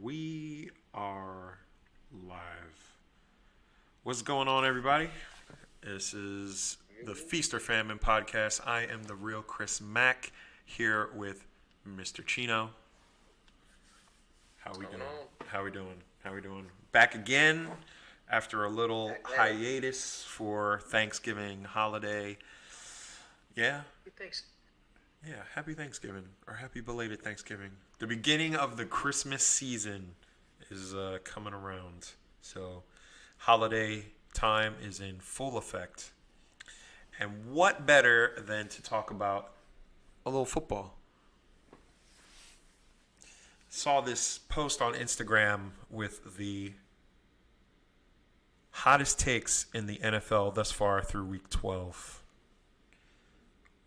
We are live. What's going on, everybody? This is the Feast or Famine podcast. I am the real Kris Mac here with Mr. Chino. How we doing? How we doing? How we doing? Back again after a little hiatus for Thanksgiving holiday. Yeah. Thanks. Yeah, happy Thanksgiving or happy belated Thanksgiving. The beginning of the Christmas season is coming around. So, holiday time is in full effect. And what better than to talk about a little football? Saw this post on Instagram with the hottest takes in the NFL thus far through week 12.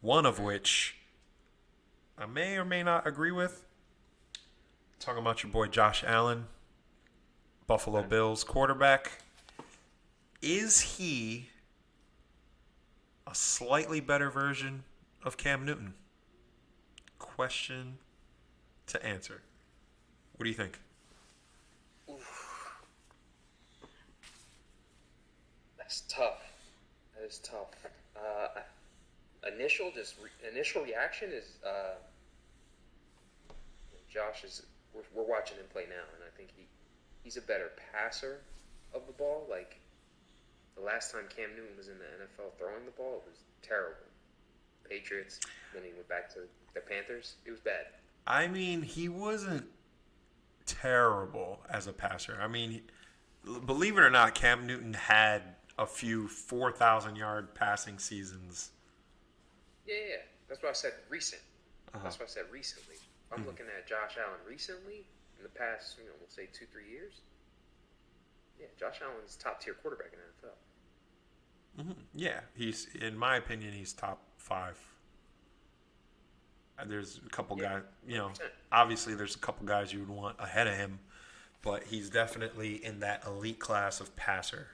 One of which I may or may not agree with. Talking about your boy Josh Allen, Buffalo Bills quarterback. Is he a slightly better version of Cam Newton? Question to answer. What do you think? That's tough. That is tough. Initial reaction is Josh is we're watching him play now, and I think he's a better passer of the ball. Like the last time Cam Newton was in the NFL throwing the ball, it was terrible. Patriots. Then he went back to the Panthers. It was bad. I mean, he wasn't terrible as a passer. I mean, believe it or not, Cam Newton had a few 4,000-yard passing seasons. Yeah. That's why I said recent. That's why I said recently. I'm looking at Josh Allen recently in the past, we'll say 2-3 years. Yeah, Josh Allen's top tier quarterback in the NFL. Yeah, he's, in my opinion, he's top 5. There's a couple guys, 100%. obviously there's a couple guys you would want ahead of him, but he's definitely in that elite class of passer.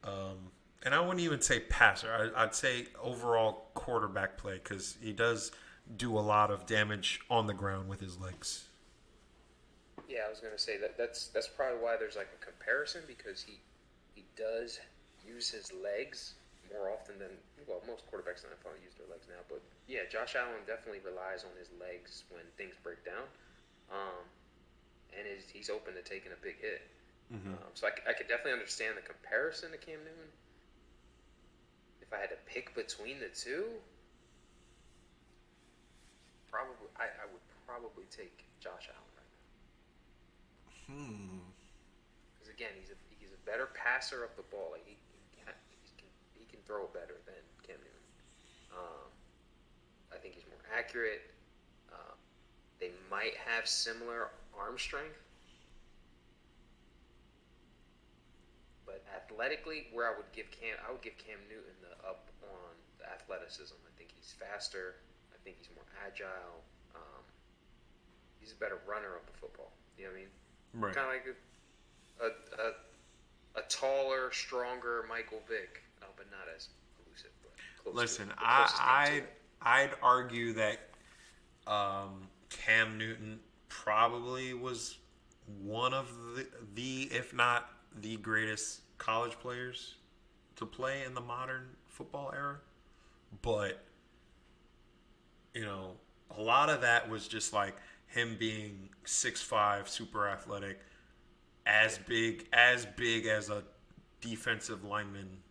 And I wouldn't even say passer. I'd say overall quarterback play because he does do a lot of damage on the ground with his legs. Yeah, I was gonna say that's probably why there's like a comparison because he does use his legs more often than most quarterbacks in the NFL use their legs now. But yeah, Josh Allen definitely relies on his legs when things break down, and he's open to taking a big hit. So I could definitely understand the comparison to Cam Newton. If I had to pick between the two, I would probably take Josh Allen right now. Because again, he's a better passer of the ball. Like he can throw better than Cam Newton. I think he's more accurate. They might have similar arm strength, but athletically, where I would give Cam Newton the up on the athleticism. I think he's faster. I think he's more agile. He's a better runner of the football. You know what I mean? Right. Kind of like a taller, stronger Michael Vick, but not as elusive. But close Listen, to, closest I'd argue that Cam Newton probably was one of the if not the greatest college players to play in the modern football era. But a lot of that was just like him being 6'5", super athletic, as big as a defensive lineman,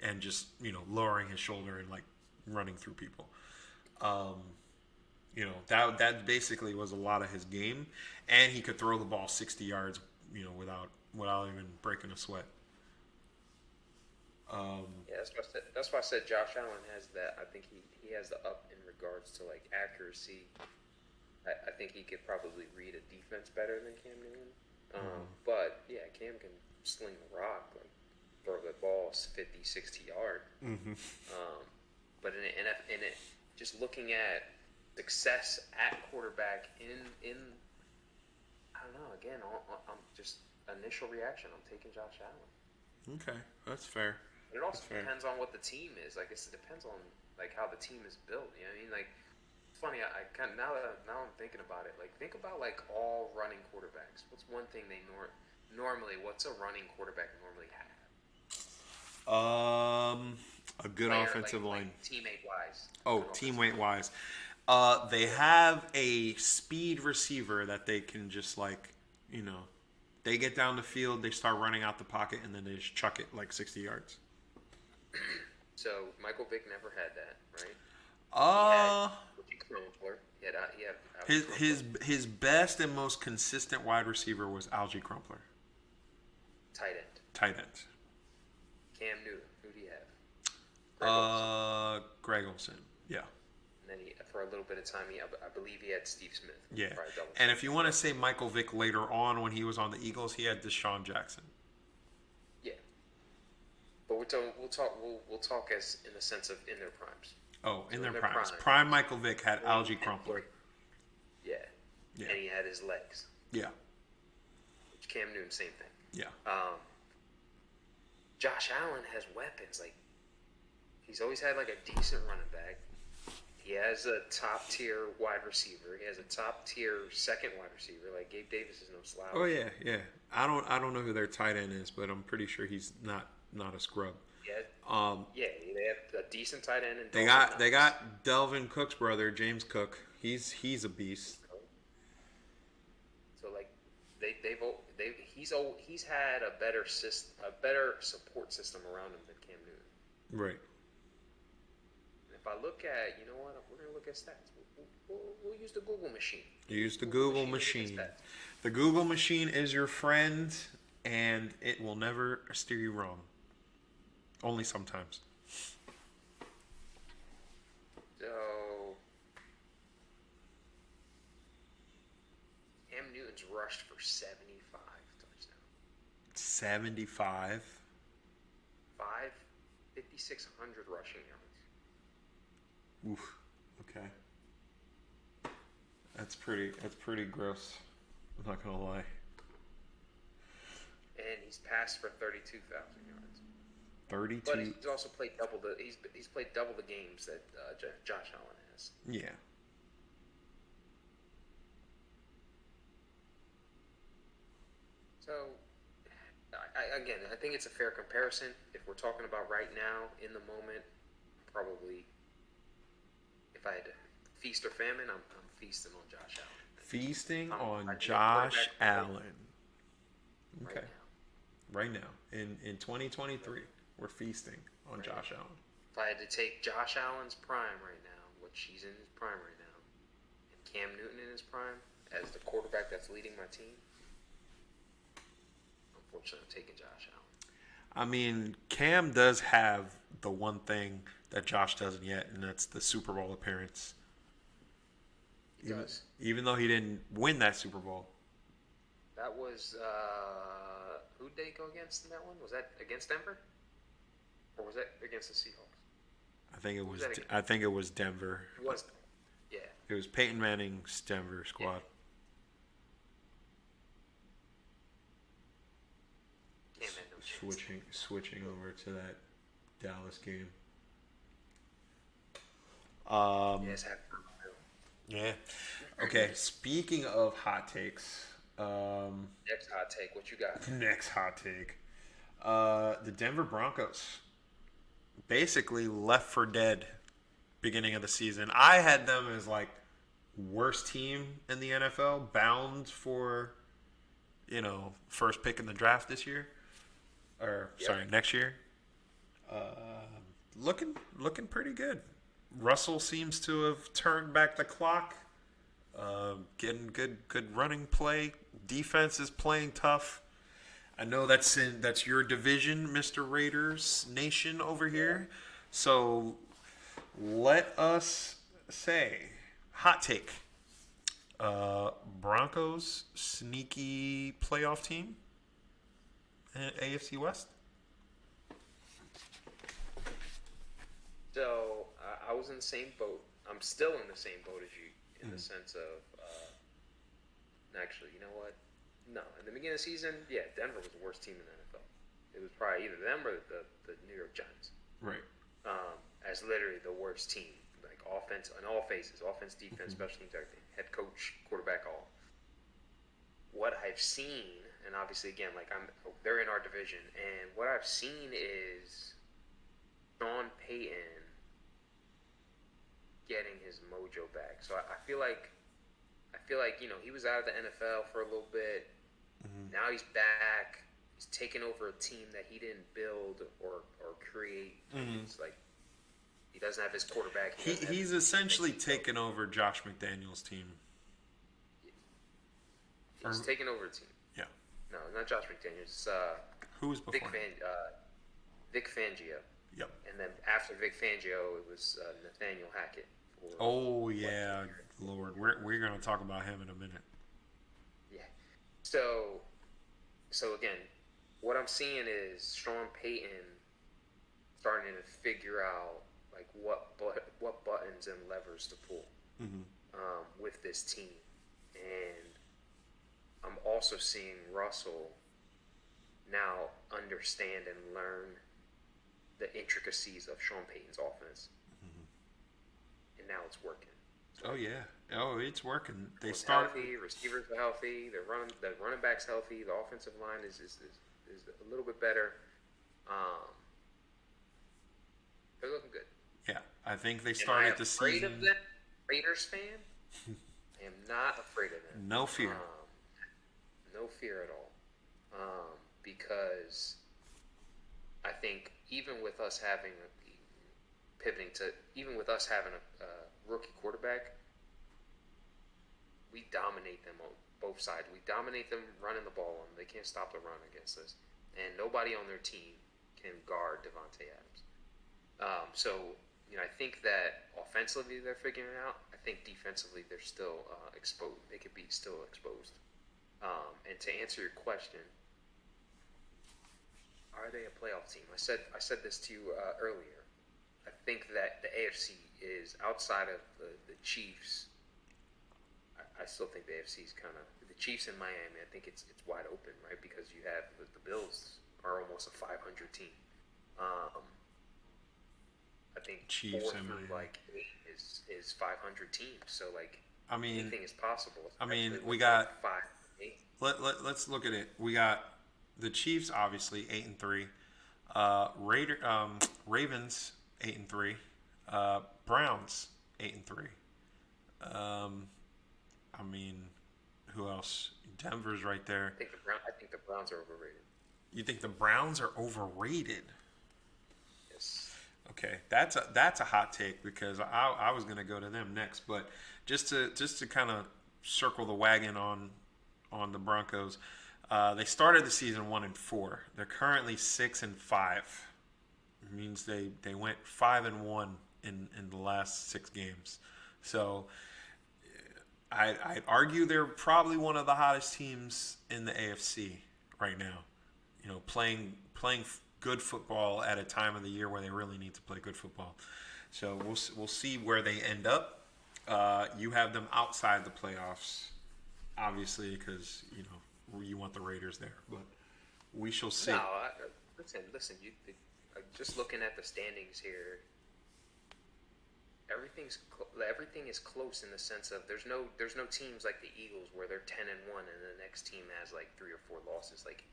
and just lowering his shoulder and like running through people. That basically was a lot of his game, and he could throw the ball 60 yards, without even breaking a sweat. Yeah, that's why I said Josh Allen has that. I think he has the up in regards to like accuracy. I think he could probably read a defense better than Cam Newton. But yeah, Cam can sling the rock, like throw the ball 50, 60 yard. But in it, just looking at success at quarterback in I don't know. Again, I'm just initial reaction. I'm taking Josh Allen. Okay, that's fair. It also depends on what the team is. Like it depends on like how the team is built. You know what I mean? Like funny. I kind of now I'm thinking about it. Like think about like all running quarterbacks. What's one thing they normally? What's a running quarterback normally have? A good Player offensive line. like teammate wise. Oh, teammate wise. They have a speed receiver that they can just like, you know, they get down the field, they start running out the pocket, and then they just chuck it like 60 yards. So Michael Vick never had that, right? Uh, He had his best and most consistent wide receiver was Algie Crumpler. tight end. Tight end. Cam Newton. Who do you have? Greg Olsen. Yeah. And then for a little bit of time, I believe he had Steve Smith. Yeah. And if you want to say Michael Vick later on when he was on the Eagles, he had Deshaun Jackson. Yeah. But we'll talk as in the sense of in their primes. Oh, in their primes. Prime Michael Vick had Algie Crumpler. Yeah. And he had his legs. Yeah. Cam Newton, same thing. Yeah. Josh Allen has weapons. Like he's always had like a decent running back. He has a top tier wide receiver. He has a top tier second wide receiver. Like Gabe Davis is no slouch. Oh yeah, yeah. I don't know who their tight end is, but I'm pretty sure he's not a scrub. Yeah. They have a decent tight end. And they got Delvin Cook's brother, James Cook. He's a beast. So like he's had a better support system around him than Cam Newton. Right. If I look at, you know what, we're gonna look at stats. We'll use the Google machine. Use the Google machine. The Google machine is your friend, and it will never steer you wrong. Only sometimes. So Cam Newton's rushed for 75 touchdowns. 75. 5,600 rushing yards. Oof. Okay. That's pretty gross. I'm not gonna lie. And he's passed for 32,000 yards. 32. But he's also played double the he's played double the games that Josh Allen has. Yeah. So, I think it's a fair comparison. If we're talking about right now, in the moment, probably, if I had to feast or famine, I'm feasting on Josh Allen. Feasting on Josh Allen. Okay. Right now. In 2023, we're feasting on Josh Allen. If I had to take Josh Allen's prime right now, which he's in his prime right now, and Cam Newton in his prime as the quarterback that's leading my team, unfortunately, I'm taking Josh Allen. I mean, Cam does have the one thing that Josh doesn't yet, and that's the Super Bowl appearance. He does. Even though he didn't win that Super Bowl. That was who'd they go against in that one? Was that against Denver, or was that against the Seahawks? I think it was Denver. It was. Yeah. It was Peyton Manning's Denver squad. Yeah. Cam had no chance. Switching over to that Dallas game. Yes, yeah. Okay. Speaking of hot takes, next hot take. What you got? Next hot take. The Denver Broncos basically left for dead beginning of the season. I had them as like worst team in the NFL, bound for first pick in the draft this year, next year. Looking pretty good. Russell seems to have turned back the clock. Getting good running play. Defense is playing tough. I know that's your division, Mr. Raiders Nation over here. So let us say hot take. Broncos sneaky playoff team in AFC West. So I was in the same boat. I'm still in the same boat as you in the sense of actually, you know what? No, in the beginning of the season, Denver was the worst team in the NFL. It was probably either them or the New York Giants. Right. As literally the worst team, like offense in all phases, offense, defense, special teams, everything, head coach, quarterback, all. What I've seen, and obviously again, like they're in our division, and what I've seen is Sean Payton getting his mojo back. So I feel like he was out of the NFL for a little bit. Now he's back. He's taken over a team that he didn't build or create. It's like he doesn't have his quarterback. He's essentially taken over Josh McDaniels' team. He's taken over a team. Yeah. No, not Josh McDaniels. Who was before? Vic Fangio. Yep. And then after Vic Fangio, it was Nathaniel Hackett. Oh yeah, Lord, we're gonna talk about him in a minute. Yeah. So again, what I'm seeing is Sean Payton starting to figure out like what buttons and levers to pull with this team, and I'm also seeing Russell now understand and learn the intricacies of Sean Payton's offense, and now it's working. Oh yeah, it's working. They start healthy, receivers are healthy, the running back's healthy, the offensive line is a little bit better. They're looking good. Yeah, I think they started the season. Am I afraid of them? Raiders fan? I am not afraid of them. No fear. No fear at all. Because I think even with us having a rookie quarterback, we dominate them on both sides. We dominate them running the ball on them. They can't stop the run against us. And nobody on their team can guard Devontae Adams. So, I think that offensively they're figuring it out. I think defensively they're still exposed. They could be still exposed. And to answer your question, are they a playoff team? I said this to you earlier. I think that the AFC is outside of the Chiefs. I still think the AFC is kind of the Chiefs in Miami. I think it's wide open, right? Because you have the Bills are almost a 500 team. I think Chiefs 4 through like 8 is 500 teams. So like, anything is possible. We got like 5, 8. Let's look at it. We got the Chiefs, obviously 8-3. Ravens 8-3. Browns 8-3. Who else? Denver's right there. I think the Browns are overrated. You think the Browns are overrated? Yes. Okay, that's a hot take because I was gonna go to them next, but just to kind of circle the wagon on the Broncos, they started the season 1-4. They're currently 6-5. It means they went 5-1 in the last 6 games. So I'd argue they're probably one of the hottest teams in the AFC right now. Playing good football at a time of the year where they really need to play good football. So we'll see where they end up. You have them outside the playoffs, obviously, because you want the Raiders there, but we shall see. No, listen. Just looking at the standings here, everything is close in the sense of there's no teams like the Eagles where they're 10-1 and the next team has like 3 or 4 losses. Like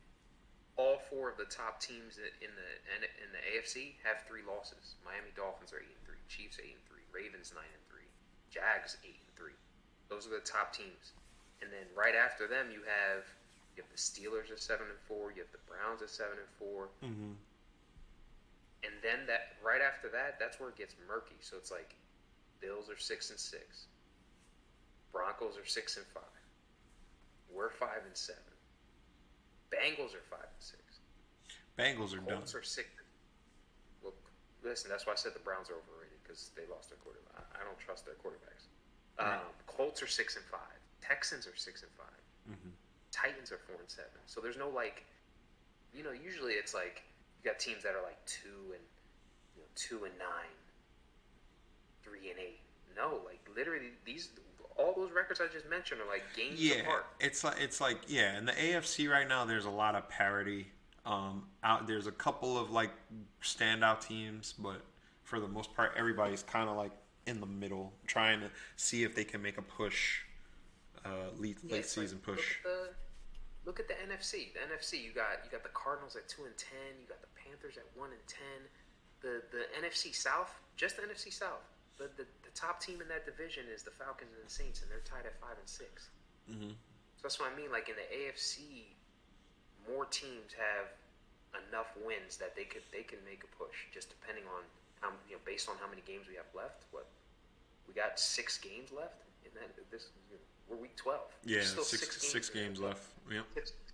all 4 of the top teams in the AFC have 3 losses. Miami Dolphins are 8-3, Chiefs 8-3, Ravens 9-3, Jags 8-3. Those are the top teams. And then right after them, you have the Steelers at 7-4, you have the Browns at 7-4. And then right after that, that's where it gets murky. So it's like Bills are 6-6, Broncos are 6-5, we're 5-7, Bengals are 5-6. Bengals are done. Colts are 6. Look, listen, that's why I said the Browns are overrated because they lost their quarterback. I don't trust their quarterbacks. Right. Colts are 6-5. Texans are 6-5. Titans are 4-7. So there's no usually it's like you got teams that are like 2-9, 3-8. No, like literally all those records I just mentioned are like games apart. It's like in the AFC right now there's a lot of parity. There's a couple of like standout teams, but for the most part everybody's kind of like in the middle, trying to see if they can make a push, late it's like, season push. look at the NFC. The NFC, you got the Cardinals at 2-10. You got the Panthers at 1-10. The NFC South, just the NFC South. The top team in that division is the Falcons and the Saints, and they're tied at 5-6. Mm-hmm. So that's what I mean. Like in the AFC, more teams have enough wins that they can make a push, just depending on how, based on how many games we have left. What we got 6 games left in that we're week 12. Yeah, There's still six games left. Yep.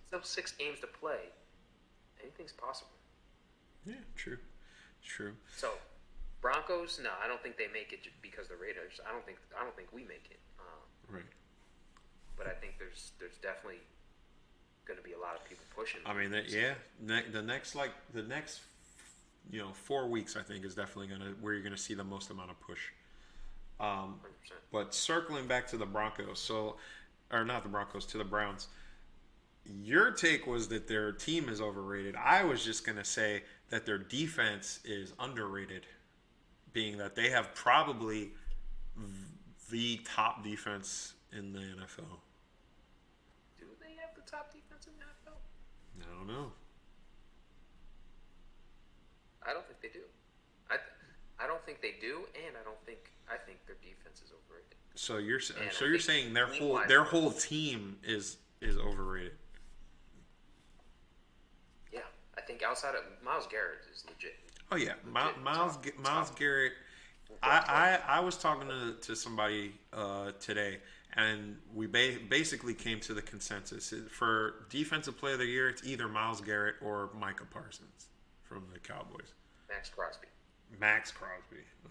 Still 6 games to play. Anything's possible. Yeah, true. So, Broncos, no, I don't think they make it because the Raiders. I don't think we make it. Right. But I think there's definitely going to be a lot of people pushing. I mean, the next 4 weeks, I think, is definitely where you're gonna see the most amount of push. 100%. But circling back to the Broncos, or not the Broncos, to the Browns. Your take was that their team is overrated. I was just gonna say that their defense is underrated, being that they have probably the top defense in the NFL. Do they have the top defense in the NFL? I don't know. I don't think they do. I don't think they do, and I think their defense is overrated. So you're saying their whole team is overrated. Yeah, I think outside of Myles Garrett is legit. Oh yeah, Myles Garrett. I was talking to somebody today, and we basically came to the consensus for defensive player of the year. It's either Myles Garrett or Micah Parsons from the Cowboys. Max Crosby.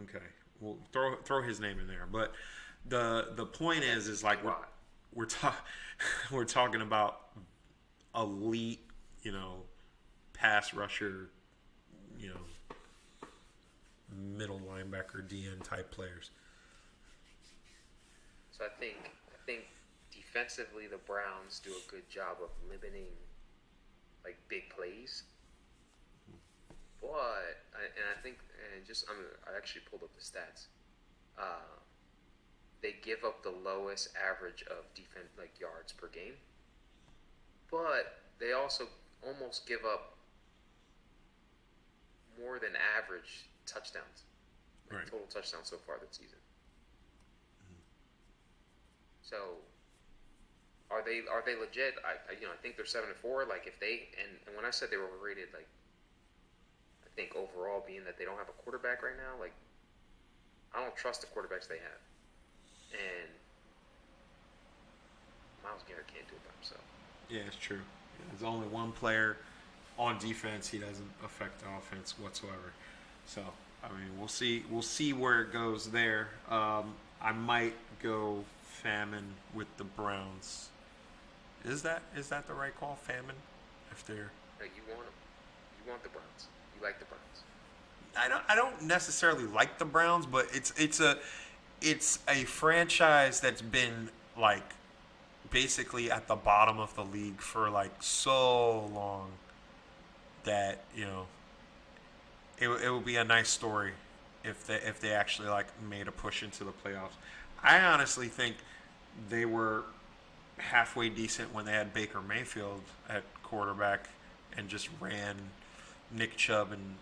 Okay, we'll throw his name in there. But the point is like we're talking about elite, pass rusher, middle linebacker, DN type players. So I think defensively the Browns do a good job of limiting like big plays. But I actually pulled up the stats. They give up the lowest average of defense like yards per game, but they also almost give up more than average touchdowns, right. Total touchdowns so far this season. So, are they legit? I think they're 7-4. Like if they and when I said they were overrated, like I think overall being that they don't have a quarterback right now, like I don't trust the quarterbacks they have, and Myles Garrett can't do it by himself. Yeah, it's true. There's only one player on defense. He doesn't affect the offense whatsoever. So, I mean, we'll see where it goes there. I might go Famine with the Browns. Is that the right call, Famine? If they're you want them, you want the Browns. You like the Browns. I don't necessarily like the Browns, but it's a franchise that's been like basically at the bottom of the league for like so long that it would be a nice story if they actually like made a push into the playoffs. I honestly think they were halfway decent when they had Baker Mayfield at quarterback and just ran Nick Chubb and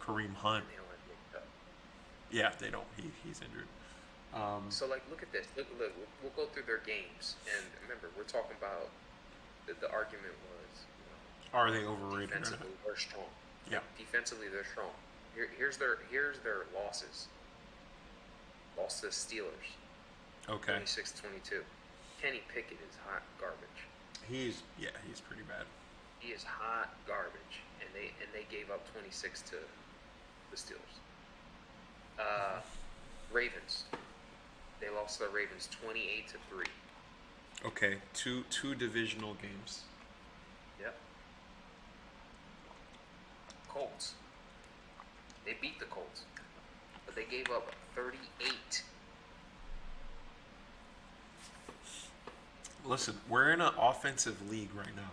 Kareem Hunt. They don't have Nick Chubb. Yeah, they don't. He's injured. So like, look at this. Look. We'll go through their games, and remember, we're talking about the argument was. Are they overrated? Defensively, they're strong. Yeah. Defensively, they're strong. Here's their losses. Lost to the Steelers. Okay. 26-22. Kenny Pickett is hot garbage. He's pretty bad. He is hot garbage, and they gave up 26 to the Steelers. Ravens. They lost to the Ravens 28-3. Okay, two divisional games. Yep. Colts. They beat the Colts, but they gave up 38. Listen, we're in an offensive league right now,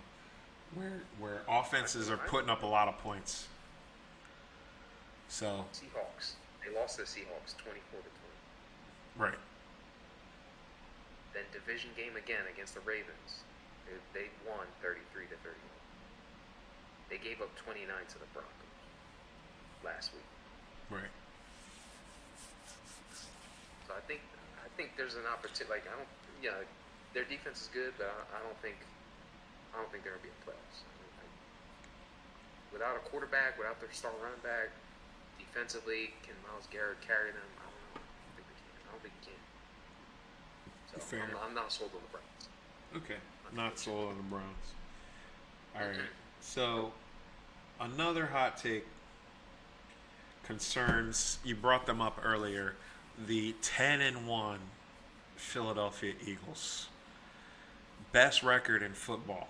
where offenses are putting up a lot of points. So Seahawks. They lost to the Seahawks 24-20. Right. Then division game again against the Ravens. They won 33-31. They gave up 29 to the Broncos last week. Right. So I think there's an opportunity. Like I don't, their defense is good, but I don't think they're gonna be in playoffs. Without a quarterback, without their star running back, defensively, can Myles Garrett carry them? I don't know. I don't think he can. So Fair. I'm not sold on the Browns. Okay. Not sold on the Browns. All right. So another hot take concerns, you brought them up earlier, the 10-1 Philadelphia Eagles. Best record in football.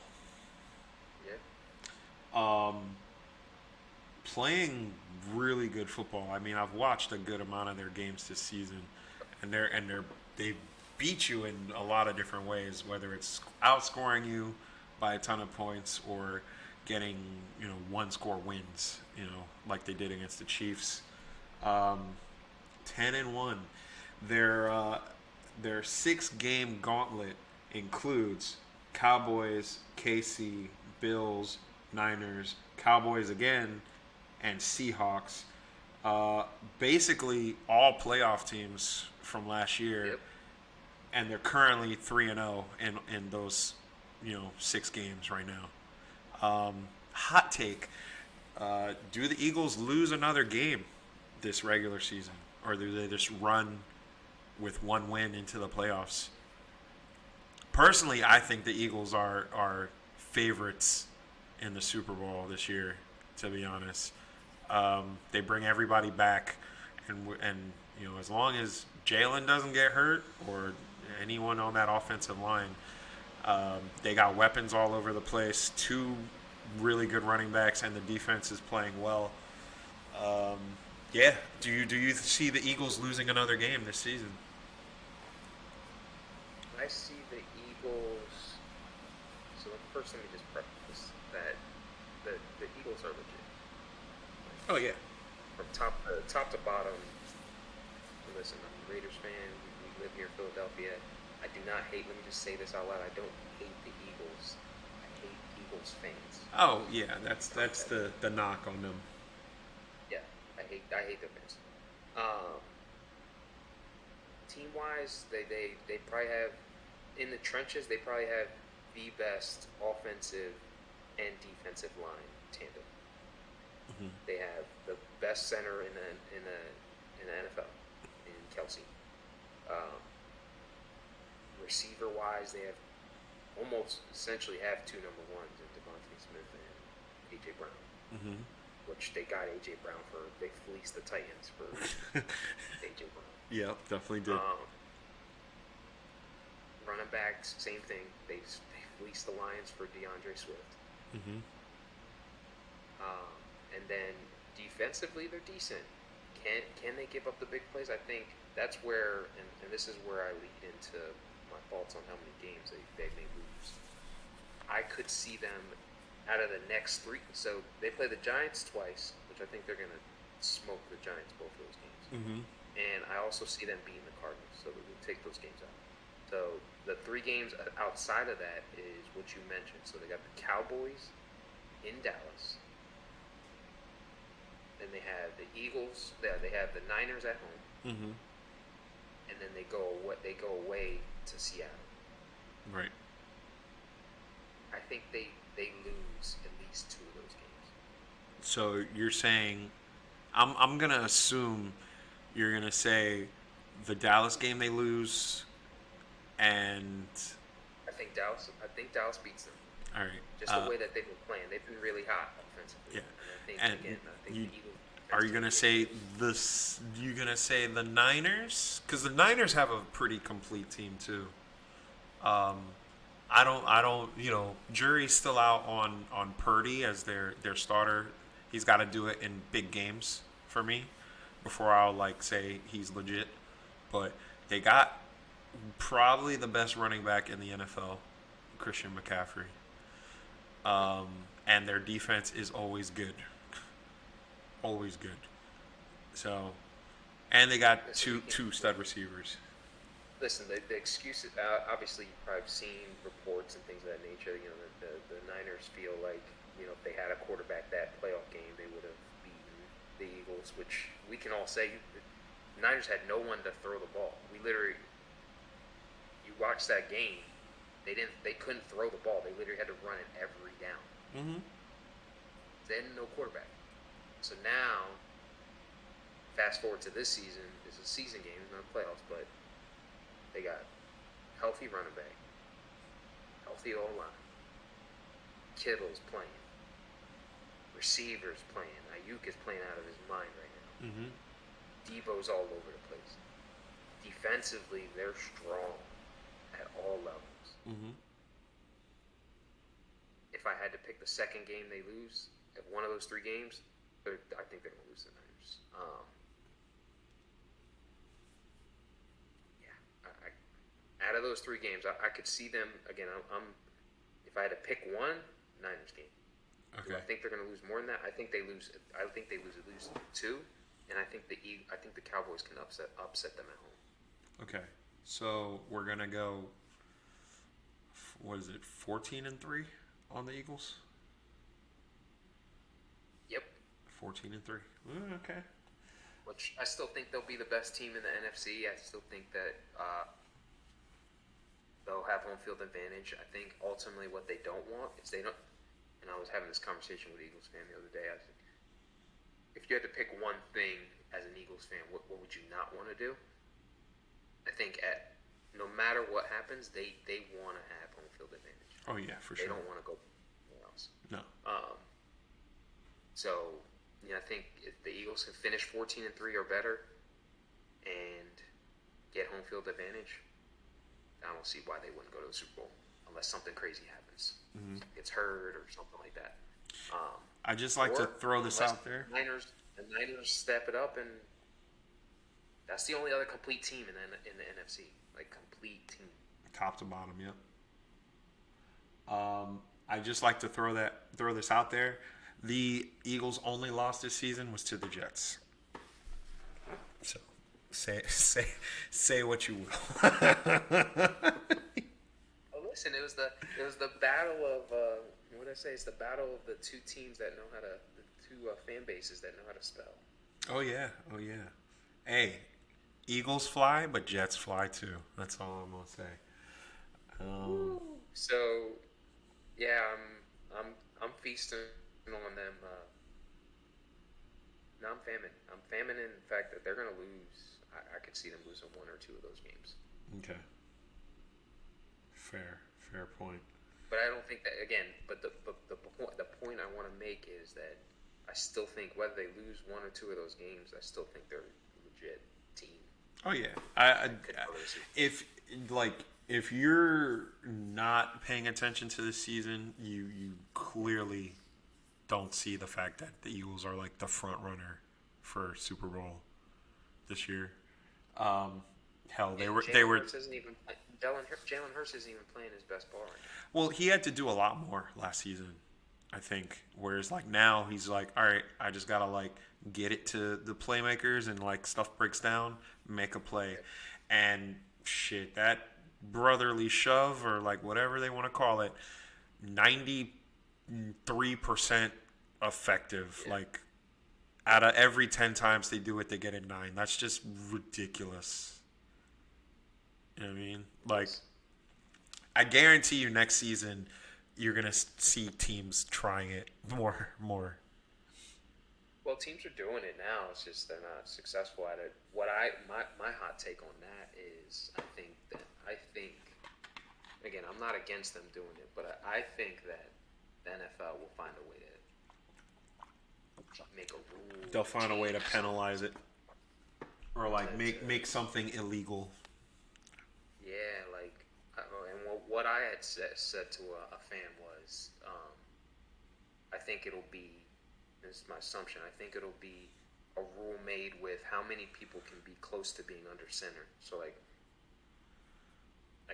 Yeah. Playing really good football. I mean, I've watched a good amount of their games this season, and they beat you in a lot of different ways, whether it's outscoring you by a ton of points or getting, one score wins, like they did against the Chiefs. 10-1. Their 6-game gauntlet includes Cowboys, KC, Bills, Niners, Cowboys again, and Seahawks. Basically all playoff teams from last year. Yep. And they're currently 3-0 in those, 6 games right now. Hot take: do the Eagles lose another game this regular season, or do they just run with one win into the playoffs? Personally, I think the Eagles are favorites in the Super Bowl this year. To be honest, they bring everybody back, and as long as Jalen doesn't get hurt or anyone on that offensive line, they got weapons all over the place. 2 really good running backs, and the defense is playing well. Yeah. Do you see the Eagles losing another game this season? I see the Eagles. So first, let me just preface that the Eagles are legit. Oh yeah. From top to bottom. Listen, I'm a Raiders fan. We live here in Philadelphia. I do not hate. Let me just say this out loud. I don't hate the Eagles. I hate Eagles fans. Oh yeah, that's the knock on them. Yeah, I hate their fans. Team wise, they probably have, in the trenches, they probably have the best offensive and defensive line tandem. Mm-hmm. They have the best center in the NFL in Kelsey. Receiver wise, they have almost essentially have 2 number ones in Devontae Smith and AJ Brown. Mm-hmm. Which they got AJ Brown for. They fleeced the Titans for AJ Brown. Yeah, definitely did. Running backs, same thing. They fleeced the Lions for DeAndre Swift. Mm-hmm. And then defensively, they're decent. Can they give up the big plays? I think that's where, and this is where I lead into my thoughts on how many games they may lose. I could see them out of the next 3. So they play the Giants twice, which I think they're going to smoke the Giants both of those games. Mm-hmm. And I also see them beating the Cardinals, so we'll take those games out. So the 3 games outside of that is what you mentioned. So they got the Cowboys in Dallas. Then they have the Eagles. They have the Niners at home. Mm-hmm. And then they go away to Seattle. Right. I think they lose at least 2 of those games. So you're saying, I'm gonna assume you're gonna say the Dallas game they lose, and I think Dallas beats them. all right. Just the way that they've been playing, they've been really hot offensively. Yeah. And I think the Eagles. Are you gonna say this? You gonna say the Niners? Because the Niners have a pretty complete team too. I don't. Jury's still out on Purdy as their starter. He's got to do it in big games for me before I'll say he's legit. But they got probably the best running back in the NFL, Christian McCaffrey. And their defense is always good. Always good. So And they got Listen, two stud receivers. listen, the excuses. Obviously, you've probably seen reports and things of that nature. You know, the Niners feel like if they had a quarterback that playoff game, they would have beaten the Eagles. Which we can all say, the Niners had no one to throw the ball. We literally, you watch that game, they couldn't throw the ball. They literally had to run it every down. Mm-hmm. They had no quarterback. So now, fast forward to this season. It's a season game, it's not playoffs, but they got healthy running back, healthy O-line. Kittle's playing. Receivers playing. Ayuk is playing out of his mind right now. Mm-hmm. Debo's all over the place. Defensively, they're strong at all levels. Mm-hmm. If I had to pick the second game they lose, at one of those three games, I think they're going to lose the Niners. Out of those three games, I could see them again. If I had to pick one, Niners game. Okay. Do I think they're going to lose more than that? I think they lose. I think they lose at least two, and I think the Cowboys can upset them at home. Okay. So we're gonna go. What is it? 14-3 on the Eagles. Yep. 14-3. Okay. Which I still think they'll be the best team in the NFC. I still think that they'll have home field advantage. I think ultimately what they don't want is they don't. And I was having this conversation with an Eagles fan the other day. I said, if you had to pick one thing as an Eagles fan, what would you not want to do? I think no matter what happens, they want to have home field advantage. Oh yeah, for sure. They don't want to go anywhere else. No. So I think if the Eagles can finish 14-3 or better and get home field advantage, I don't see why they wouldn't go to the Super Bowl unless something crazy happens. Mm-hmm. Gets hurt or something like that. I just like to throw this out there. The Niners step it up, and that's the only other complete team in the NFC. Like, complete team. Top to bottom, yep. I just like to throw this out there. The Eagles' only loss this season was to the Jets. So say what you will. Listen, it was the battle of what did I say? It's the battle of the two teams that know how to the two fan bases that know how to spell. Oh yeah. Hey, Eagles fly, but Jets fly too. That's all I'm gonna say. So, yeah, I'm feasting on them. No, I'm famine. I'm famine in the fact that they're gonna lose. I could see them losing one or two of those games. Okay. Fair point. But I don't think that again. But the point I want to make is that I still think whether they lose one or two of those games, I still think they're a legit team. Oh yeah. If you're not paying attention to this season, you clearly don't see the fact that the Eagles are like the front runner for Super Bowl this year. Hell, they were. Jalen Hurts isn't even playing his best ball right now. Well, he had to do a lot more last season, I think. Whereas like now he's like, all right, I just gotta like get it to the playmakers and like stuff breaks down, make a play, and shit, that brotherly shove or like whatever they want to call it, 93% effective. Yeah. Like out of every 10 times they do it, they get a 9. That's just ridiculous. You know what I mean? Like, I guarantee you next season you're going to see teams trying it more. Well, teams are doing it now. It's just they're not successful at it. My hot take on that is I think again, I'm not against them doing it, but I think that the NFL will find a way to make a rule. They'll find a way to penalize it. Or like make something illegal. Yeah, like, and what I had said to a fan was, I think it'll be, this is my assumption, I think it'll be a rule made with how many people can be close to being under center. So like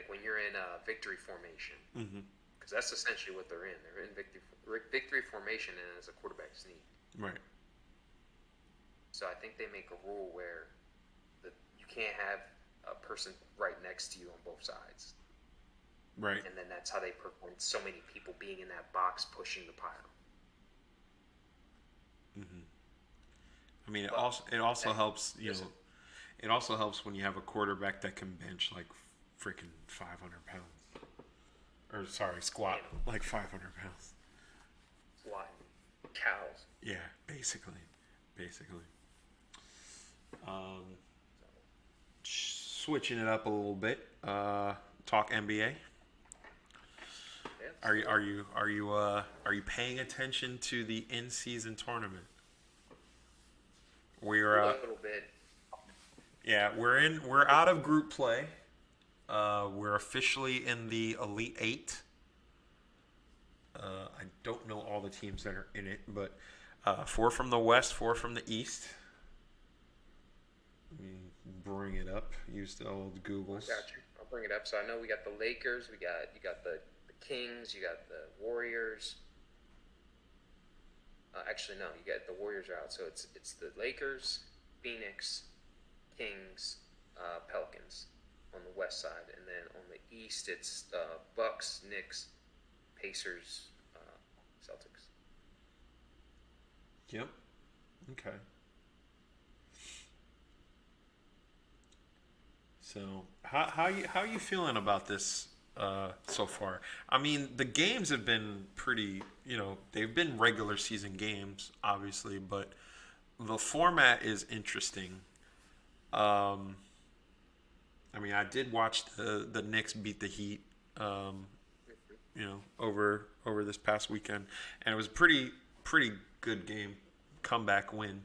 when you're in a victory formation, because that's essentially what they're in. They're in victory formation and as a quarterback sneak. Right. So I think they make a rule where can't have a person right next to you on both sides. Right. And then that's how they prevent so many people being in that box pushing the pile. I mean, But it also helps. listen, It also helps when you have a quarterback that can bench like freaking 500 pounds, or sorry, squat like 500 pounds. squatting cows. Yeah, basically. Um, Switching it up a little bit. Talk NBA. Yeah, Are you paying attention to the in-season tournament? We're a little bit. yeah, we're out of group play. We're officially in the Elite Eight. I don't know all the teams that are in it, but 4 from the West, 4 from the East. Let me bring it up. Use the old Googles. Got you. I'll bring it up. So I know we got the Lakers. You got the Kings. You got the Warriors. Actually, no. You got the Warriors are out. So it's the Lakers, Phoenix, Kings, Pelicans on the West side, and then on the East it's Bucks, Knicks, Pacers, Celtics. Yep. Okay. So how you feeling about this so far? I mean, the games have been pretty. They've been regular season games, obviously, but the format is interesting. I mean, I did watch the Knicks beat the Heat. Over this past weekend, and it was a pretty good game, comeback win.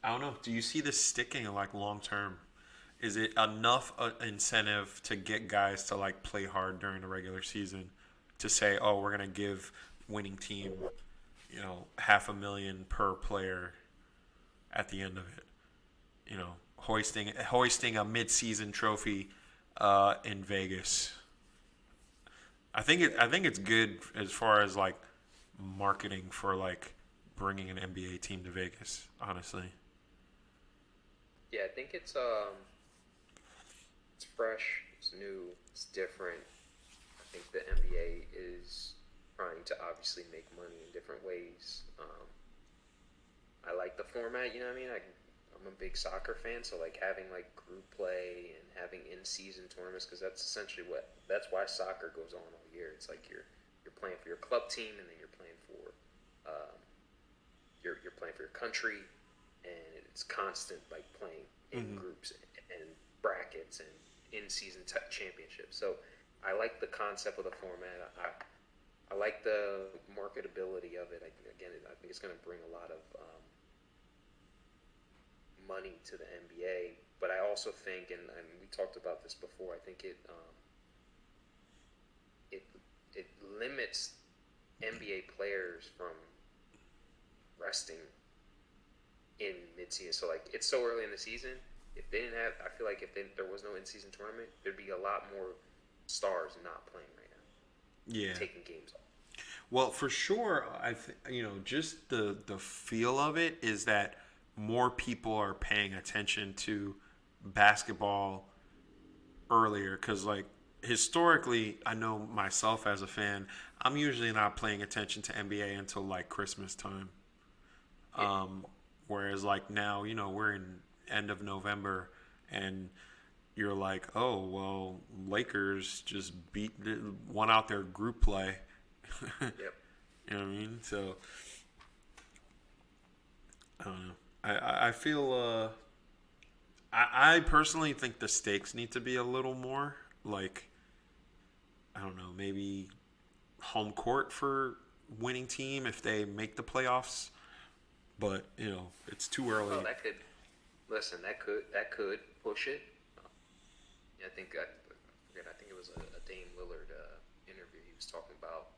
I don't know. Do you see this sticking like long term? Is it enough incentive to get guys to like play hard during the regular season to say, oh, we're gonna give winning team, $500,000 per player at the end of it? Hoisting a mid-season trophy in Vegas. I think it's good as far as like marketing for like bringing an NBA team to Vegas. Honestly. Yeah, I think it's fresh, it's new, it's different. I think the NBA is trying to obviously make money in different ways. I like the format. You know what I mean? I'm a big soccer fan, so like having like group play and having in-season tournaments, because that's essentially that's why soccer goes on all year. It's like you're playing for your club team, and then you're playing for you're playing for your country, and it's constant like playing in groups and brackets and in-season championships. So I like the concept of the format. I like the marketability of it. I think it's going to bring a lot of money to the NBA. But I also think, and we talked about this before, I think it limits NBA players from resting in mid-season. So like it's so early in the season. If they didn't have, I feel like if there was no in-season tournament, there'd be a lot more stars not playing right now. Yeah. Taking games off. Well, for sure, just the feel of it is that more people are paying attention to basketball earlier, because like historically, I know myself as a fan, I'm usually not paying attention to NBA until like Christmas time. Yeah. Whereas like now, we're in end of November, and you're like, oh well, Lakers just won out their group play. Yep. You know what I mean? So I don't know. I feel I personally think the stakes need to be a little more like, I don't know, maybe home court for winning team if they make the playoffs. But it's too early. Oh, that could push it. Yeah, I think it was a Dame Lillard interview. He was talking about.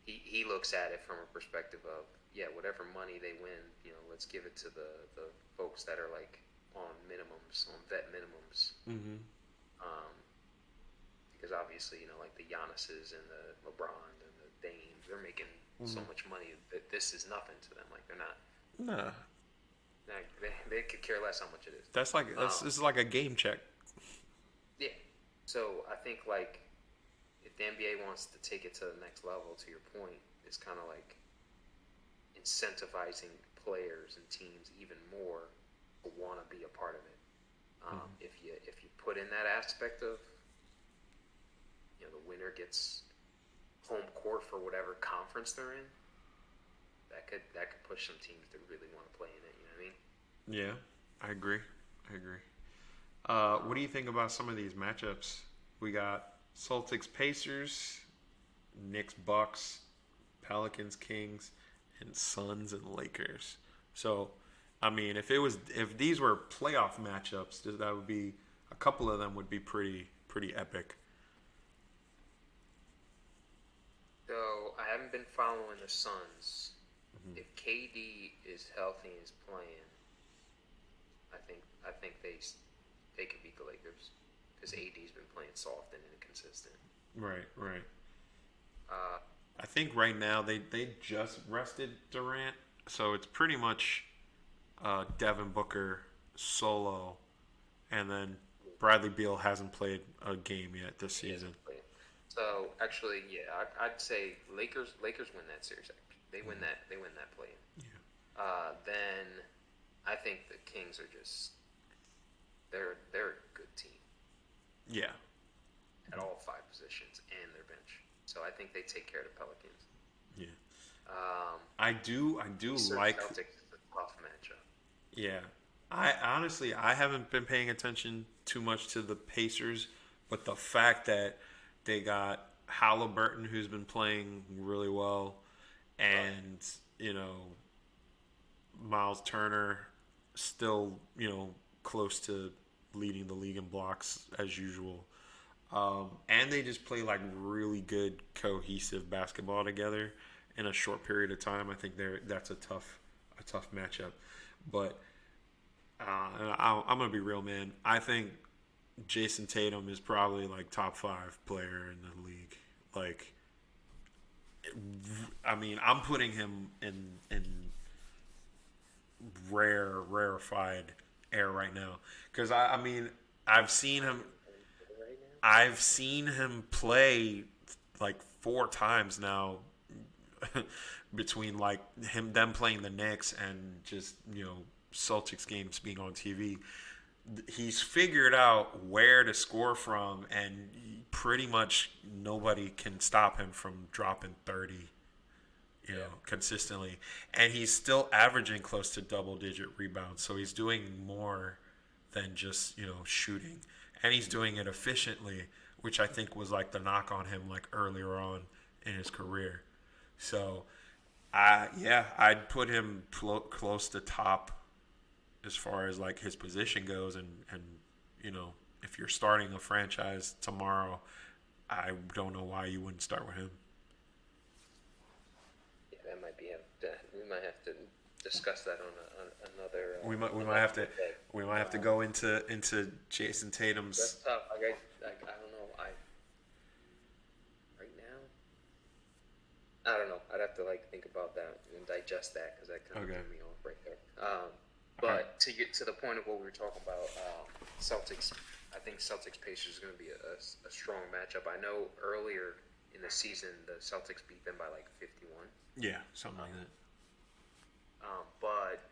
He looks at it from a perspective of, whatever money they win, let's give it to the folks that are like on vet minimums. Mm-hmm. Because obviously, like the Giannis's and the LeBron and the Dames, they're making so much money that this is nothing to them. Like they're not. Nah. Like, they could care less how much it is. That's like this is like a game check. Yeah. So I think like if the NBA wants to take it to the next level, to your point, it's kind of like incentivizing players and teams even more to want to be a part of it. If you put in that aspect of the winner gets home court for whatever conference they're in, that could push some teams to really want to play in it. You know what I mean? Yeah, I agree. I agree. What do you think about some of these matchups? We got Celtics Pacers, Knicks Bucks, Pelicans Kings, and Suns and Lakers. So, I mean, if these were playoff matchups, that would be a couple of them would be pretty epic. So I haven't been following the Suns. If KD is healthy and is playing, I think they could beat the Lakers because AD's been playing soft and inconsistent. Right, right. Uh, I think right now they just rested Durant, so it's pretty much Devin Booker solo, and then Bradley Beal hasn't played a game yet this season. So actually, yeah, I'd say Lakers win that series. They win that play. Yeah. Then I think the Kings are just they're a good team. Yeah. At all 5 positions and their bench. So I think they take care of the Pelicans. Yeah. I do like Celtics is a tough matchup. Yeah. I honestly I haven't been paying attention too much to the Pacers, but the fact that they got Halliburton who's been playing really well and, Miles Turner still, close to leading the league in blocks as usual. And they just play like really good cohesive basketball together in a short period of time. I think that's a tough matchup. But I'm gonna be real, man. I think Jason Tatum is probably like top 5 player in the league. Like, I mean, I'm putting him in rarefied air right now because I mean I've seen him play like 4 times now between like them playing the Knicks and just Celtics games being on TV. He's figured out where to score from, and pretty much nobody can stop him from dropping 30, consistently. And he's still averaging close to double-digit rebounds, so he's doing more than just, shooting. And he's doing it efficiently, which I think was like the knock on him like earlier on in his career. So, I'd put him close to top as far as like his position goes, and if you're starting a franchise tomorrow, I don't know why you wouldn't start with him. Yeah, that might be we might have to discuss that on another. We might have to go into Jason Tatum's. That's tough. I don't know. Right now, I don't know. I'd have to think about that and digest that because that kind of threw me off right there. But to the point of what we were talking about, Celtics. I think Celtics Pacers is going to be a strong matchup. I know earlier in the season the Celtics beat them by 51. Yeah, something like that. But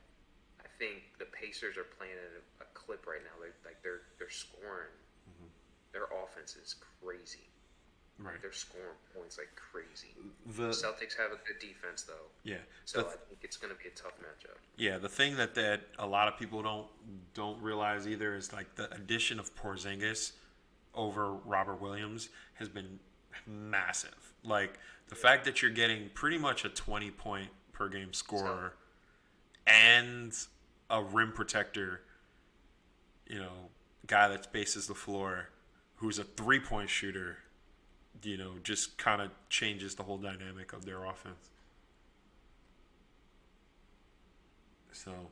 I think the Pacers are playing at a clip right now. They're scoring. Mm-hmm. Their offense is crazy. Right. They're scoring points like crazy. The Celtics have a good defense though. Yeah. So I think it's going to be a tough matchup. Yeah, the thing that a lot of people don't realize either is like the addition of Porzingis over Robert Williams has been massive. Like the fact that you're getting pretty much a 20-point per game scorer and a rim protector, guy that spaces the floor, who's a 3-point shooter, just kind of changes the whole dynamic of their offense. So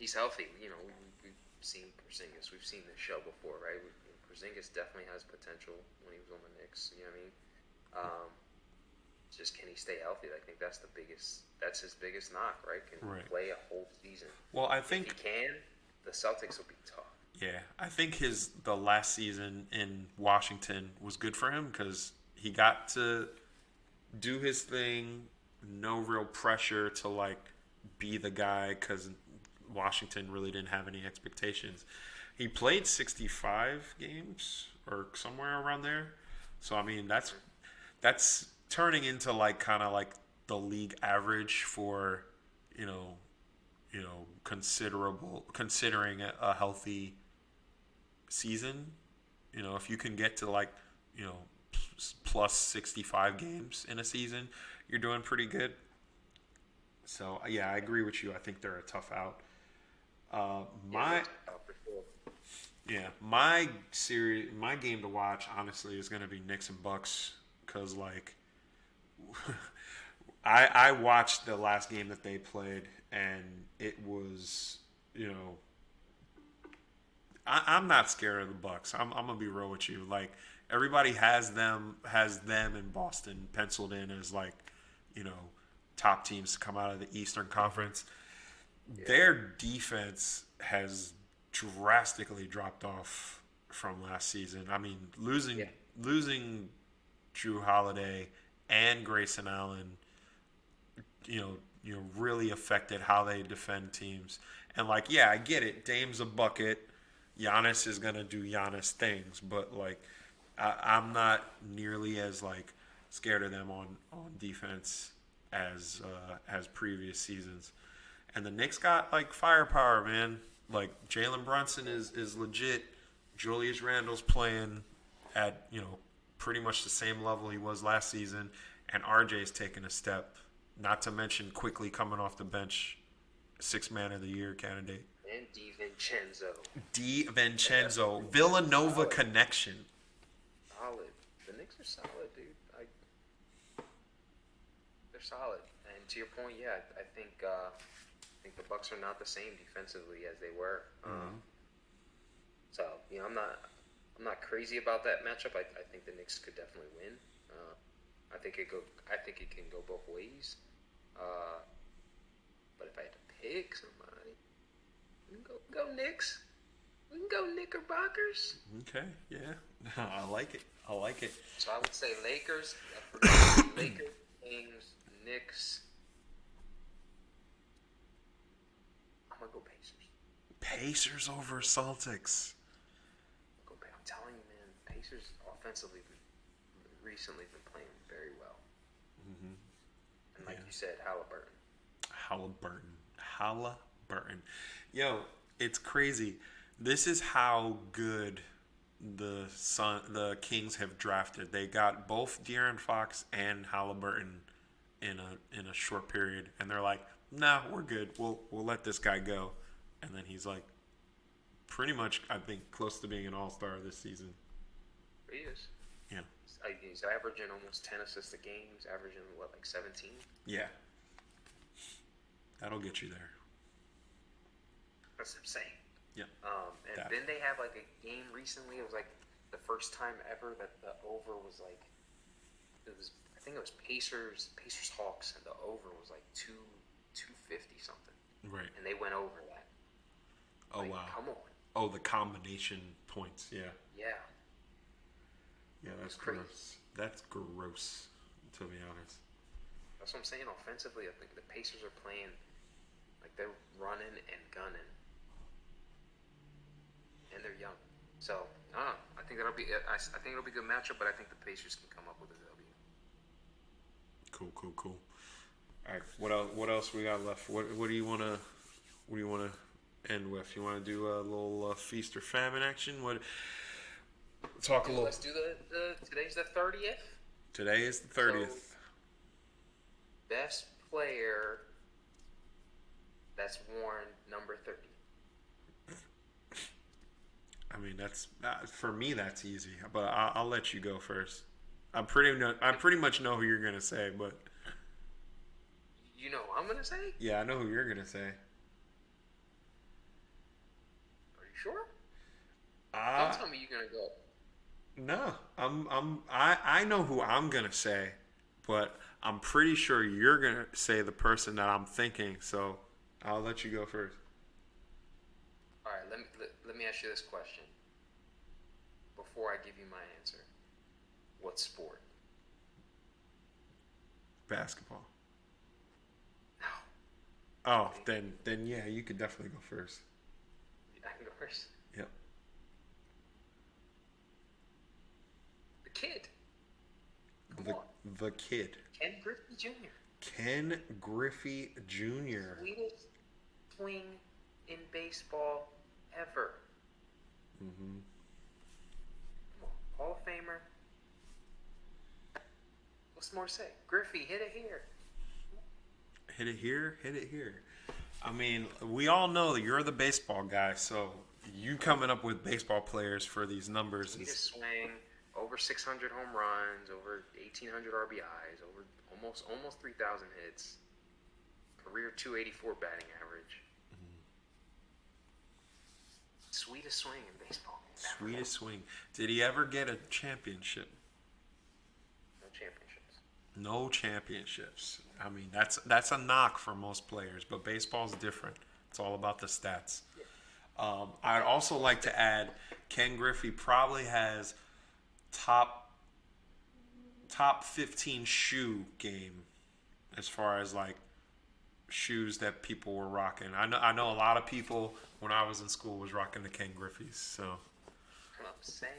he's healthy. We've seen Porzingis. We've seen this show before, right? Porzingis definitely has potential when he was on the Knicks. You know what I mean? just can he stay healthy? I think that's the biggest. That's his biggest knock, right? Can he Right. play a whole season? Well, I If he think can, the Celtics will be tough. yeah, I think the last season in Washington was good for him because he got to do his thing, no real pressure to like be the guy because Washington really didn't have any expectations. He played 65 games or somewhere around there. So I mean, that's turning into like kind of like the league average for, you know, considerable considering a healthy season. If you can get to like, you know, plus 65 games in a season, you're doing pretty good. So yeah, I agree with you. I think they're a tough out. Uh, Yeah, my for sure. yeah, my game to watch honestly is gonna be Knicks and Bucks because like I watched the last game that they played and it was I'm not scared of the Bucks. I'm gonna be real with you. Like everybody has them in Boston penciled in as like you know top teams to come out of the Eastern Conference. Yeah, Their defense has drastically dropped off from last season. I mean, losing yeah, losing Drew Holiday and Grayson Allen, really affected how they defend teams. And like, yeah, I get it. Dame's a bucket. Giannis is gonna do Giannis things, but like, I'm not nearly as like scared of them on defense as previous seasons. And the Knicks got like firepower, man. Like Jalen Brunson is legit. Julius Randle's playing at pretty much the same level he was last season, and RJ's taking a step. Not to mention quickly coming off the bench, six man of the year candidate. and DiVincenzo. DiVincenzo, They're Villanova solid, connection. solid. The Knicks are solid, dude. They're solid. And to your point, yeah, I think the Bucks are not the same defensively as they were. So I'm not crazy about that matchup. I think the Knicks could definitely win. I think it can go both ways. Uh, but if I had to pick somebody, we can go Knicks. We can go Knickerbockers. Okay, yeah, I like it. I like it. So I would say Lakers, Lakers, Kings, Knicks. I'm gonna go Pacers. Pacers over Celtics. I'm telling you, man, Pacers offensively recently been playing very well. And like Yeah. you said, Halliburton. Halliburton. Yo, it's crazy. This is how good the Kings have drafted. They got both De'Aaron Fox and Halliburton in a short period, and they're like, "Nah, we're good. We'll let this guy go." And then he's like, pretty much, I think, close to being an all-star this season. He is. Yeah. He's averaging almost 10 assists a game. He's averaging like 17. Yeah. That'll get you there. That's insane. Yeah. And That. then they have like a game recently. It was like the first time ever that the over was like I think it was Pacers Hawks, and the over was like 250 something, Right. and they went over that. Oh Like, wow. come on. Oh, the combination points. Yeah. Yeah. Yeah, that's crazy. gross. That's gross, to be honest. That's what I'm saying. Offensively, I think the Pacers are playing like they're running and gunning, and they're young. So I don't know. I think I think it'll be a good matchup, but I think the Pacers can come up with a W. Cool. All right. What else we got left? What do you wanna end with? You wanna do a little feast or famine action? Talk a little. Let's do the today's the 30th. Today is the 30th. Best player that's worn number 30. I mean, that's for me. That's easy, but I'll let you go first. I pretty much know who you're gonna say, but You know what I'm gonna say? yeah, I know who you're gonna say. Are you sure? Uh, Don't tell me you're gonna go. no, I know who I'm gonna say, but I'm pretty sure you're going to say the person that I'm thinking, so I'll let you go first. All right, let me ask you this question before I give you my answer. What sport? Basketball. No. Oh, then yeah, you could definitely go first. I can go first. Yep. The kid. Come The on. the kid. Ken Griffey Jr. Ken Griffey Jr. Sweetest swing in baseball ever. Mm-hmm. Come on. Hall of Famer. What's more to say? Griffey, hit it here. Hit it here, hit it here. I mean, we all know that you're the baseball guy, so you coming up with baseball players for these numbers Sweetest is swing, over 600 home runs, over 1,800 RBIs, over almost 3,000 hits, career 284 batting average. Sweetest swing in baseball. sweetest swing. Did he ever get a championship? No championships. No championships. I mean, that's a knock for most players, but baseball's different. It's all about the stats. I'd also like to add, Ken Griffey probably has top 15 shoe game as far as like shoes that people were rocking. I know a lot of people when I was in school was rocking the Ken Griffeys. So I'm saying,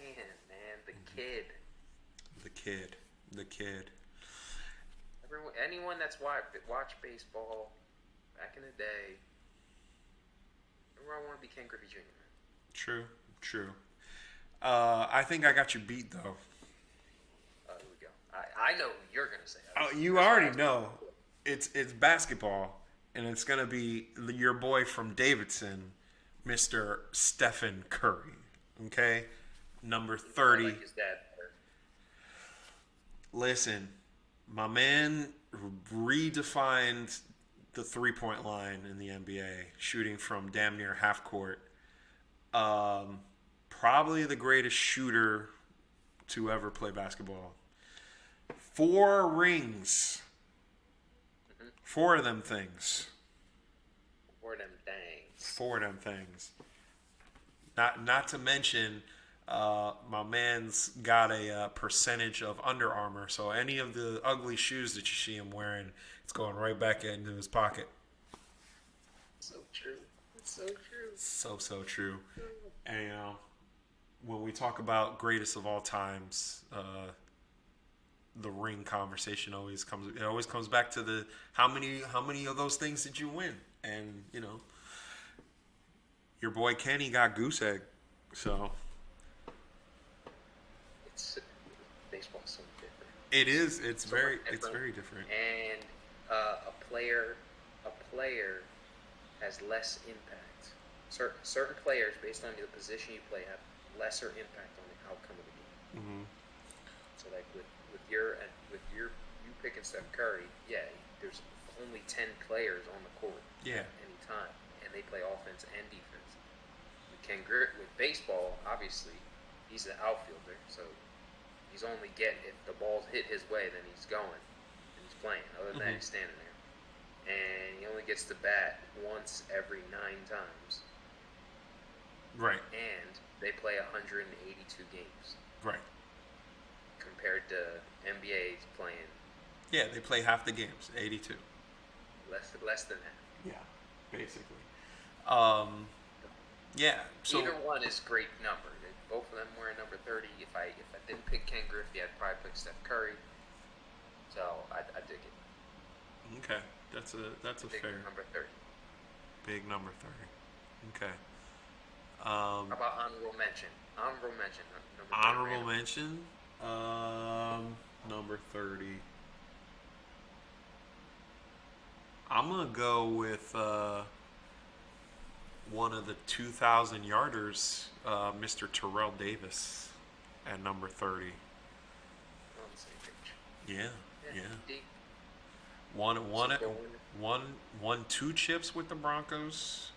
man, the kid. the kid. Anyone that's watched baseball back in the day, everyone want to be Ken Griffey Jr. True. I think I got you beat though. Here we go. I know who you're gonna say. Oh, you already know. It's basketball, and it's gonna be your boy from Davidson, Mr. Stephen Curry. Okay, number 30. I like his dad better. Listen, my man redefined the 3-point line in the NBA, shooting from damn near half court. Probably the greatest shooter to ever play basketball. 4 rings. 4 of them things. 4 of them dangs. 4 of them things. Not to mention, my man's got a percentage of Under Armour, so any of the ugly shoes that you see him wearing, it's going right back into his pocket. So true. It's so true. So true. And you know, when we talk about greatest of all times, the ring conversation always comes back to the how many of those things did you win? And you know, your boy Kenny got goose egg, so It's baseball's so different. it is. It's So very different. different. And a player has less impact. Certain players, based on the position you play, have lesser impact on the outcome of the game. Mm-hmm. So like with you picking Steph Curry, yeah, there's only 10 players on the court Yeah. at any time, and they play offense and defense. With baseball, obviously, he's an outfielder, so he's only if the ball's hit his way, then he's going and he's playing. Other than that, he's standing there, and he only gets to bat once every 9 times. Right. And they play 182 games Right. compared to NBA's playing Yeah, they play half the games, 82. less than that. Yeah, basically. Yeah. So Either one is great number. Both of them were number 30. If I didn't pick Ken Griffey, I'd probably pick Steph Curry. So I dig it. okay, that's a Big fair number 30. big number 30. Okay. How about honorable mention? Honorable mention. Number 30 Honorable random. mention. Number 30. I'm gonna go with one of the 2,000 yarders, Mr. Terrell Davis, at number 30. On the same page. Yeah. Dig. Won 2 chips with the Broncos.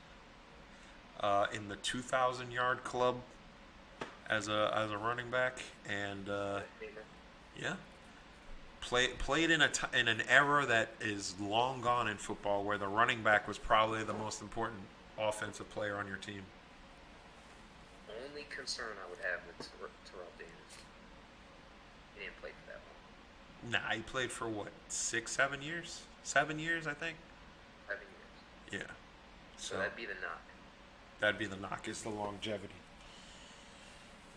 In the 2,000 yard club as a running back, and Famer. yeah, played in in an era that is long gone in football, where the running back was probably the most important offensive player on your team. Only concern I would have with Terrell Davis, he didn't play for that long. Nah, he played for what, 6, 7 years? 7 years, I think. 7 years. Yeah. So that'd be the knock. That'd be the knock, is the longevity.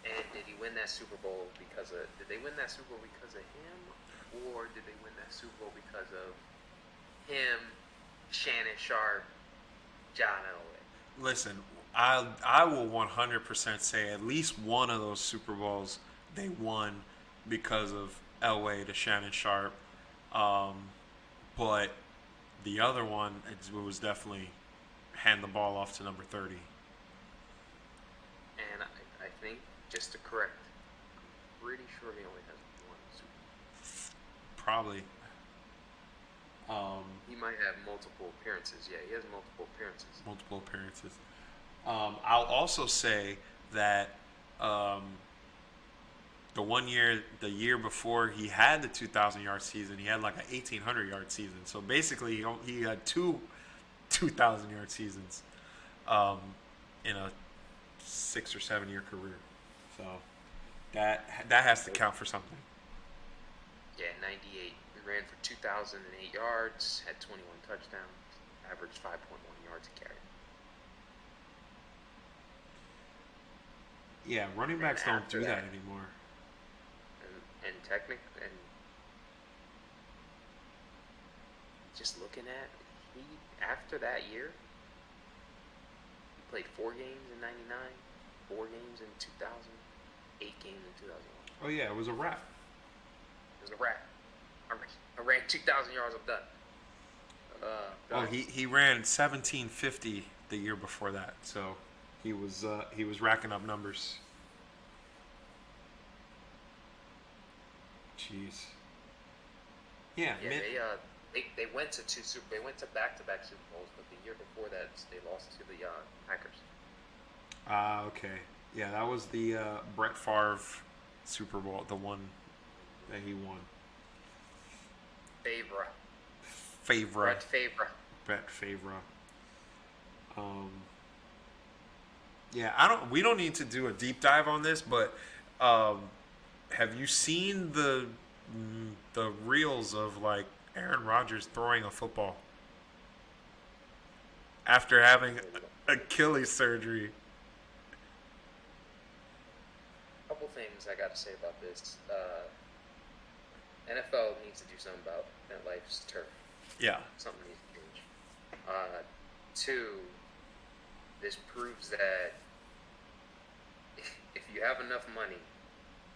And did he win that Super Bowl because of? Did they win that Super Bowl because of him, or did they win that Super Bowl because of him, Shannon Sharp, John Elway? Listen, I will 100% say at least one of those Super Bowls they won because of Elway to Shannon Sharp, but the other one it was definitely hand the ball off to number 30. And I think, just to correct, I'm pretty sure he only has one Super Bowl. Probably. He might have multiple appearances. Yeah, he has multiple appearances. I'll also say that the year before he had the 2,000-yard season, he had like an 1,800-yard season. So basically, he had two 2,000-yard seasons in a 6 or 7 year career. So that has to count for something. Yeah, 98. He ran for 2,008 yards, had 21 touchdowns, averaged 5.1 yards a carry. Yeah, running backs don't do that anymore. And just looking at after that year, he played 4 games in 99, 4 games in 2000, 8 games in 2001. Oh yeah, it was a wrap. It was a wrap. I ran 2,000 yards. I'm done. He ran 1750 the year before that, so he was racking up numbers. Jeez. Yeah. They went to back-to-back Super Bowls, but the year before that they lost to the Packers. Okay. Yeah, that was the Brett Favre Super Bowl, the one that he won. Brett Favre. Yeah, we don't need to do a deep dive on this, but have you seen the reels of like Aaron Rodgers throwing a football after having Achilles surgery? Couple things I got to say about this. NFL needs to do something about MetLife's turf. Yeah. Something needs to change. 2, this proves that if you have enough money,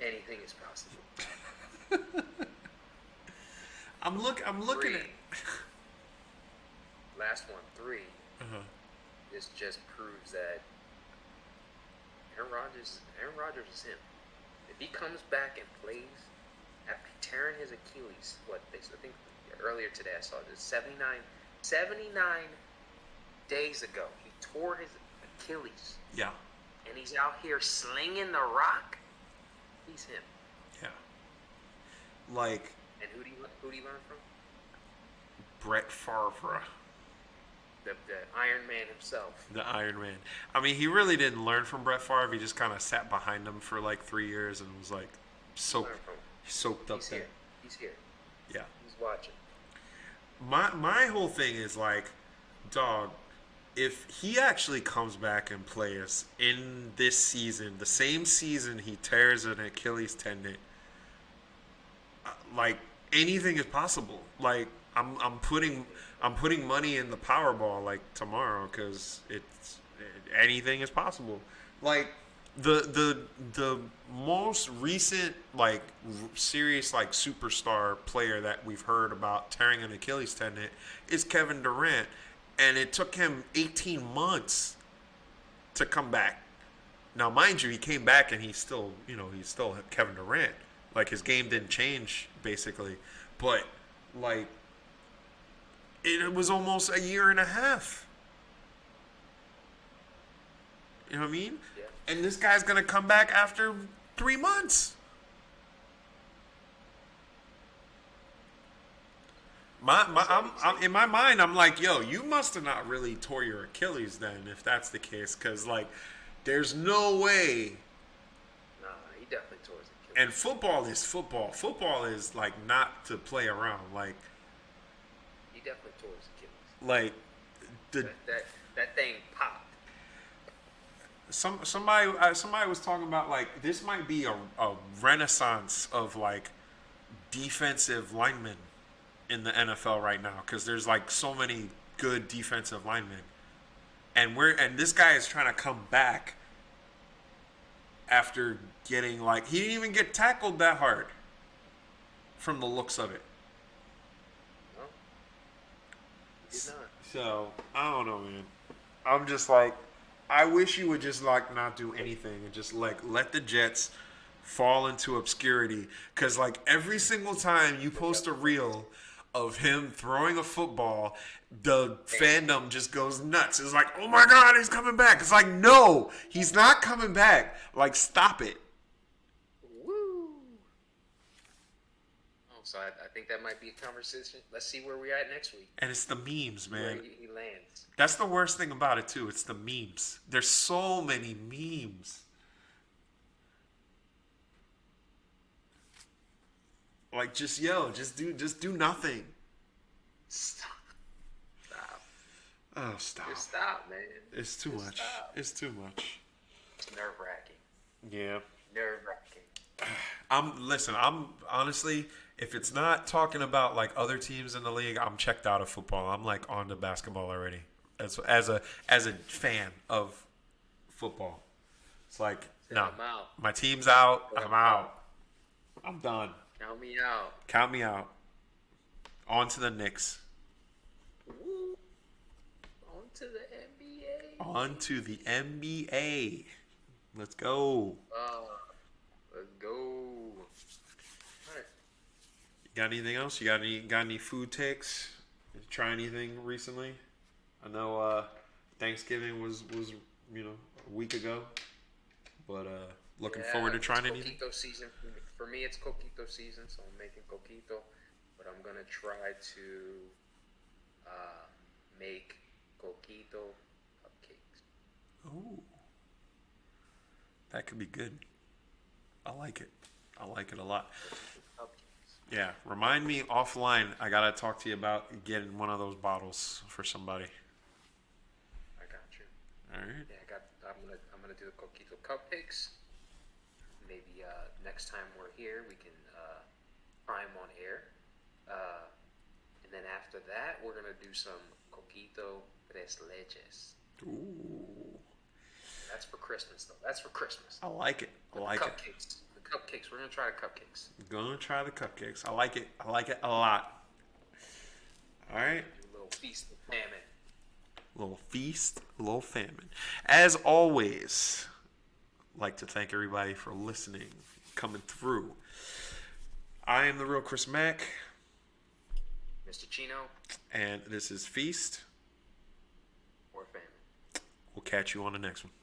anything is possible. I'm looking 3, at. Last one, 3. This just proves that Aaron Rodgers is him. If he comes back and plays after tearing his Achilles, I think earlier today I saw this 79 days ago he tore his Achilles. Yeah. And he's out here slinging the rock. He's him. Yeah. Like. And who'd he learn from? Brett Favre. The Iron Man himself. The Iron Man. I mean, he really didn't learn from Brett Favre. He just kind of sat behind him for like 3 years and was like soaked up there. He's here. Yeah. He's watching. My whole thing is like, dog, if he actually comes back and plays in this season, the same season he tears an Achilles tendon, like anything is possible. Like I'm putting money in the Powerball like tomorrow because anything is possible. Like the most recent like serious like superstar player that we've heard about tearing an Achilles tendon is Kevin Durant, and it took him 18 months to come back. Now, mind you, he came back and he's still Kevin Durant. Like his game didn't change basically, but like it was almost a year and a half. You know what I mean? Yeah. And this guy's gonna come back after 3 months. I'm in my mind. I'm like, yo, you must have not really tore your Achilles then, if that's the case, because like, there's no way. Nah, he definitely tore his Achilles. And football is football. Football is like not to play around. Like, He definitely tore his Achilles. like the That thing popped. somebody was talking about like this might be a renaissance of like defensive linemen in the NFL right now because there's like so many good defensive linemen, and this guy is trying to come back after getting like he didn't even get tackled that hard from the looks of it. No, he did not. So I don't know, man. I'm just like, I wish you would just like not do anything and just like let the Jets fall into obscurity. Cause like every single time you post a reel of him throwing a football, the fandom just goes nuts. It's like, oh my God, he's coming back. It's like, no, he's not coming back. Like, stop it. Woo! Oh, so I think that might be a conversation. Let's see where we're at next week. And it's the memes, man. Where he lands. That's the worst thing about it too. It's the memes. There's so many memes. Like just do nothing. Stop. Oh, stop. Just stop, man. It's too Just much. stop. It's too much. It's nerve wracking. Yeah. Nerve wracking. I'm honestly, if it's not talking about like other teams in the league, I'm checked out of football. I'm like on to basketball already. As a fan of football. It's like, no. I'm out. My team's out. I'm out. I'm done. Count me out. Count me out. On to the Knicks. Woo. On to the NBA. On to the NBA. Let's go. Let's go. All right. You got anything else? You got any food takes? Did you try anything recently? I know Thanksgiving was a week ago, but looking forward to trying anything. Coquito season for me. It's coquito season, so I'm making coquito, but I'm gonna try to make coquito cupcakes. Ooh, that could be good. I like it. I like it a lot. Cupcakes. Yeah, remind me offline. I gotta talk to you about getting one of those bottles for somebody. I got you. All right. Yeah, I'm gonna do the coquito cupcakes. Maybe next time we're here, we can try them on air. And then after that, we're gonna do some coquito tres leches. Ooh. That's for Christmas, though. That's for Christmas. I like it. I like it. The cupcakes. We're gonna try the cupcakes. Gonna try the cupcakes. I like it. I like it a lot. All right. Do a little feast of famine. Little feast, little famine. As always, like to thank everybody for listening, coming through. I am the real Kris Mac. Mr. Chino. And this is Feast. Or famine. We'll catch you on the next one.